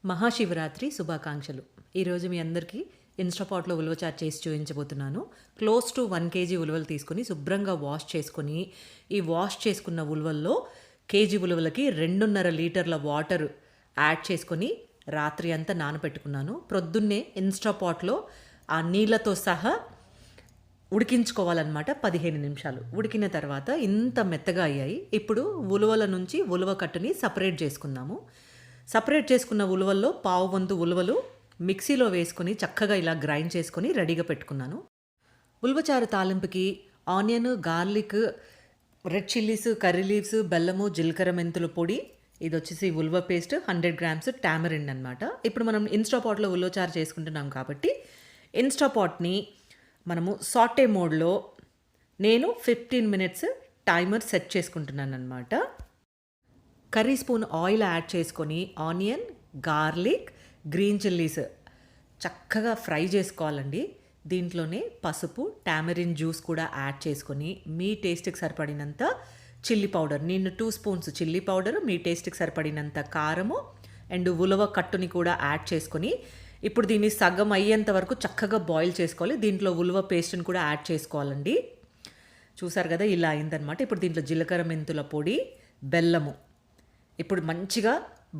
మహాశివరాత్రి శుభాకాంక్షలు. ఈరోజు మీ అందరికీ ఇన్‌స్టాపాట్‌లో ఉలవ చారు చేసి చూయించబోతున్నాను. క్లోజ్ టు 1 కేజీ ఉలవలు తీసుకొని శుభ్రంగా వాష్ చేసుకొని, ఈ వాష్ చేసుకున్న ఉలవల్లో కేజీ ఉలవలకి 2.5 లీటర్ల వాటర్ యాడ్ చేసుకొని రాత్రి అంతా నానబెట్టుకున్నాను. ప్రొద్దున్నే ఇన్‌స్టాపాట్‌లో ఆ నీళ్ళతో సహా ఉడికించుకోవాలన్నమాట 15 నిమిషాలు. ఉడికిన తర్వాత ఇంత మెత్తగా అయ్యాయి. ఇప్పుడు ఉలవల నుంచి ఉలవ కట్టుని సపరేట్ చేసుకుందాము. సపరేట్ చేసుకున్న ఉలవల్లో పావు వంతు ఉలవలు మిక్సీలో వేసుకొని చక్కగా ఇలా గ్రైండ్ చేసుకొని రెడీగా పెట్టుకున్నాను. ఉలవచారు తాలింపుకి onion, garlic, red chillies, curry leaves, బెల్లము, జీలకర్ర మెంతుల పొడి, ఇది వచ్చేసి ఉలవ పేస్ట్, 100 గ్రామ్స్ టామరిన్ అనమాట. ఇప్పుడు మనం ఇన్‌స్టాపాట్‌లో ఉలవచారు చేసుకుంటున్నాం కాబట్టి ఇన్‌స్టాపాట్‌ని మనము సాటే మోడ్లో నేను 15 మినిట్స్ టైమర్ సెట్ చేసుకుంటున్నాను అనమాట. కర్రీ స్పూన్ ఆయిల్ యాడ్ చేసుకొని ఆనియన్, గార్లిక్, గ్రీన్ చిల్లీస్ చక్కగా ఫ్రై చేసుకోవాలండి. దీంట్లోనే పసుపు, టామరిన్ జ్యూస్ కూడా యాడ్ చేసుకొని మీ టేస్ట్కి సరిపడినంత చిల్లీ పౌడర్, నేను 2 స్పూన్స్ చిల్లీ పౌడర్, మీ టేస్ట్కి సరిపడినంత కారము అండ్ ఉలవ కట్టుని కూడా యాడ్ చేసుకొని ఇప్పుడు దీన్ని సగం అయ్యేంత వరకు చక్కగా బాయిల్ చేసుకోవాలి. దీంట్లో ఉలవ పేస్ట్ని కూడా యాడ్ చేసుకోవాలండి. చూసారు కదా, ఇలా అయిందనమాట. ఇప్పుడు దీంట్లో జీలకర్ర మెంతుల పొడి, బెల్లము ఇప్పుడు మంచిగా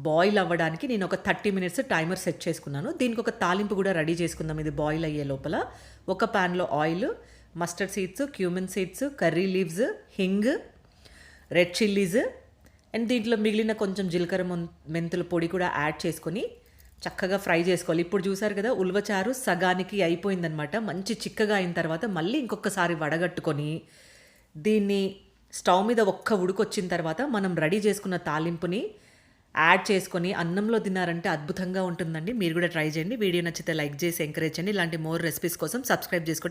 బాయిల్ అవ్వడానికి నేను ఒక 30 మినిట్స్ టైమర్ సెట్ చేసుకున్నాను. దీనికి ఒక తాలింపు కూడా రెడీ చేసుకుందాం. ఇది బాయిల్ అయ్యే లోపల ఒక ప్యాన్లో oil, mustard seeds, cumin seeds, curry leaves, hinge, red chillies and దీంట్లో మిగిలిన కొంచెం జీలకర్ర మెంతుల పొడి కూడా యాడ్ చేసుకొని చక్కగా ఫ్రై చేసుకోవాలి. ఇప్పుడు చూసారు కదా, ఉలవచారు సగానికి అయిపోయిందనమాట. మంచి చిక్కగా అయిన తర్వాత మళ్ళీ ఇంకొకసారి వడగట్టుకొని దీన్ని స్టవ్ మీద ఒక్క ఉడికొచ్చిన తర్వాత మనం రెడీ చేసుకున్న తాలింపుని యాడ్ చేసుకొని అన్నంలో తిన్నారంటే అద్భుతంగా ఉంటుందండి. మీరు కూడా ట్రై చేయండి. వీడియో నచ్చితే లైక్ చేసి ఎంకరేజ్ చేయండి. ఇలాంటి మోర్ రెసిపీస్ కోసం సబ్స్క్రైబ్ చేసుకోండి.